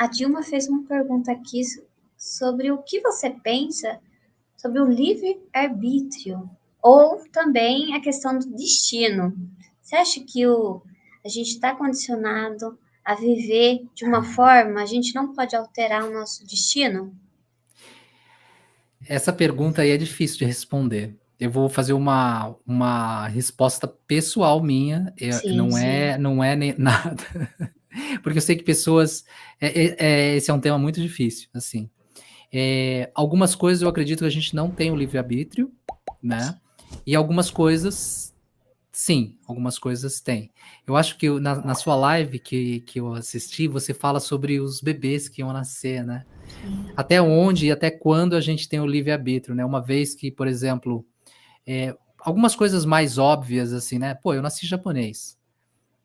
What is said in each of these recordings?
A Dilma fez uma pergunta aqui sobre o que você pensa sobre o livre-arbítrio ou também a questão do destino. Você acha que a gente está condicionado a viver de uma forma, a gente não pode alterar o nosso destino? Essa pergunta aí é difícil de responder. Eu vou fazer uma resposta pessoal minha, Sim, sim. não é nem nada, porque eu sei que pessoas, esse é um tema muito difícil, assim. Algumas coisas eu acredito que a gente não tem o livre-arbítrio, né? E algumas coisas, sim, algumas coisas tem. Eu acho que na sua live que eu assisti, você fala sobre os bebês que iam nascer, né? Sim. Até onde e até quando a gente tem o livre-arbítrio, né? Uma vez que, por exemplo, algumas coisas mais óbvias, assim, né? Pô, eu nasci japonês,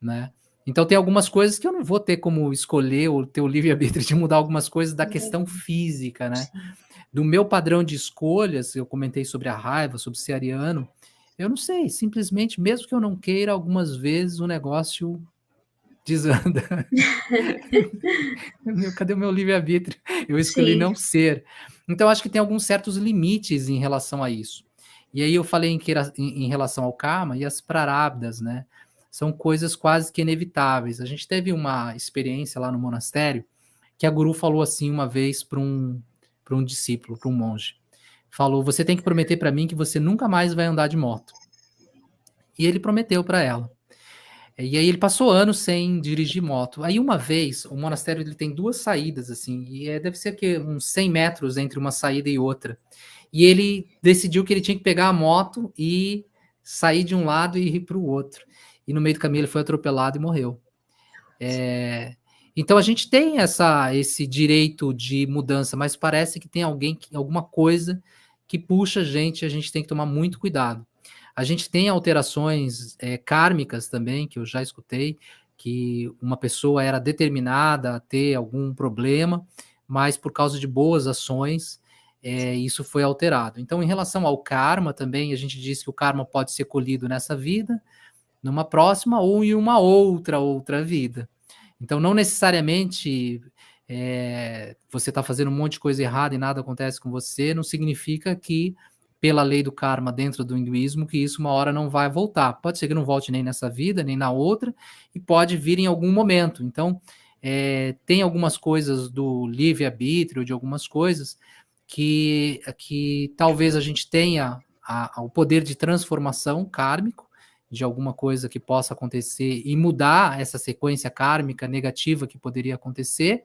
né? Então tem algumas coisas que eu não vou ter como escolher ou ter o livre-arbítrio de mudar algumas coisas da questão física, né? Sim. Do meu padrão de escolhas, eu comentei sobre a raiva, sobre ser ariano, eu não sei, simplesmente, mesmo que eu não queira, algumas vezes o negócio desanda. Cadê o meu livre-arbítrio? Eu escolhi Sim. não ser. Então, acho que tem alguns certos limites em relação a isso. E aí eu falei em relação ao karma e as prarabdas, né? São coisas quase que inevitáveis. A gente teve uma experiência lá no monastério que a guru falou assim uma vez para um discípulo, para um monge. Falou: você tem que prometer para mim que você nunca mais vai andar de moto. E ele prometeu para ela. E aí ele passou anos sem dirigir moto. Aí uma vez, o monastério ele tem duas saídas, assim, e deve ser que uns 100 metros entre uma saída e outra. E ele decidiu que ele tinha que pegar a moto e sair de um lado e ir para o outro. E no meio do caminho ele foi atropelado e morreu. Então a gente tem esse direito de mudança, mas parece que tem alguma coisa que puxa a gente tem que tomar muito cuidado. A gente tem alterações kármicas também, que eu já escutei, que uma pessoa era determinada a ter algum problema, mas por causa de boas ações, isso foi alterado. Então, em relação ao karma também, a gente diz que o karma pode ser colhido nessa vida, numa próxima ou em uma outra vida. Então, não necessariamente você está fazendo um monte de coisa errada e nada acontece com você, não significa que, pela lei do karma dentro do hinduísmo, que isso uma hora não vai voltar. Pode ser que não volte nem nessa vida, nem na outra, e pode vir em algum momento. Então, tem algumas coisas do livre-arbítrio, de algumas coisas, que talvez a gente tenha o poder de transformação kármico, de alguma coisa que possa acontecer e mudar essa sequência kármica negativa que poderia acontecer,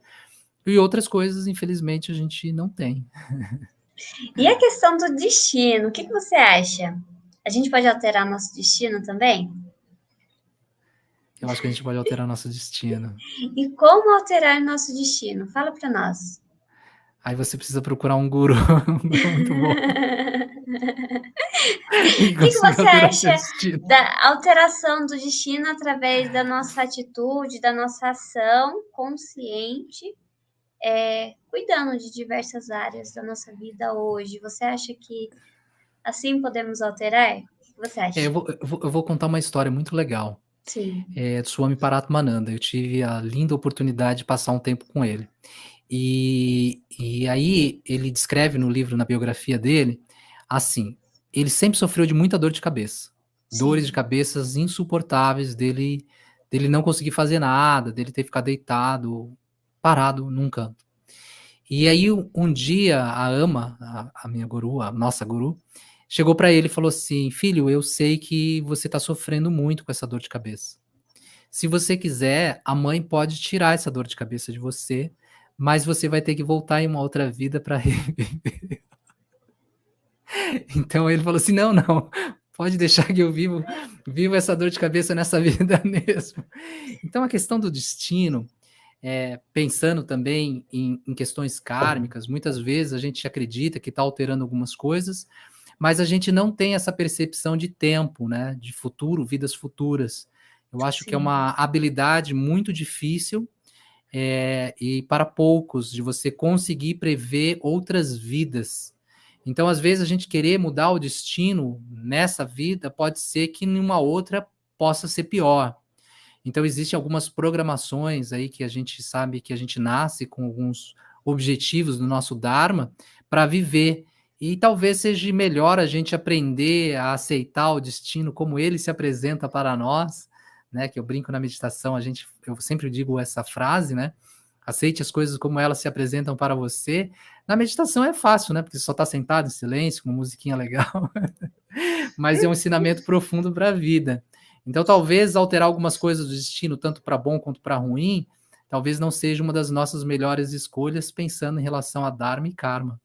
e outras coisas, infelizmente, a gente não tem. E a questão do destino, o que você acha? A gente pode alterar nosso destino também? Eu acho que a gente pode alterar nosso destino. E como alterar nosso destino? Fala para nós. Aí você precisa procurar um guru, um guru muito bom e O que conseguir você alterar seu acha destino. da alteração do destino através da nossa atitude, da nossa ação consciente, cuidando de diversas áreas da nossa vida hoje? Você acha que assim podemos alterar? O que você acha? Eu vou contar uma história muito legal. Sim, Do Swami Paratmananda. Eu tive a linda oportunidade de passar um tempo com ele. E aí ele descreve no livro, na biografia dele, assim, ele sempre sofreu de muita dor de cabeça. Dores de sim. cabeças insuportáveis dele não conseguir fazer nada, dele ter que ficar deitado, parado num canto. E aí um dia a ama, a minha guru, a nossa guru, chegou para ele e falou assim: "Filho, eu sei que você está sofrendo muito com essa dor de cabeça. Se você quiser, a mãe pode tirar essa dor de cabeça de você, mas você vai ter que voltar em uma outra vida para reviver". Então ele falou assim: "Não, não, pode deixar que eu vivo essa dor de cabeça nessa vida mesmo". Então a questão do destino, pensando também em questões kármicas, muitas vezes a gente acredita que está alterando algumas coisas, mas a gente não tem essa percepção de tempo, né, de futuro, vidas futuras. Eu acho que é Sim. uma habilidade muito difícil, e para poucos, de você conseguir prever outras vidas. Então, às vezes, a gente querer mudar o destino nessa vida pode ser que em uma outra possa ser pior. Então, existem algumas programações aí que a gente sabe que a gente nasce com alguns objetivos do nosso Dharma para viver. E talvez seja melhor a gente aprender a aceitar o destino como ele se apresenta para nós, né? Que eu brinco na meditação, eu sempre digo essa frase, né? Aceite as coisas como elas se apresentam para você. Na meditação é fácil, né? Porque você só está sentado em silêncio, com uma musiquinha legal. Mas é um ensinamento profundo para a vida. Então, talvez alterar algumas coisas do destino, tanto para bom quanto para ruim, talvez não seja uma das nossas melhores escolhas, pensando em relação a Dharma e Karma.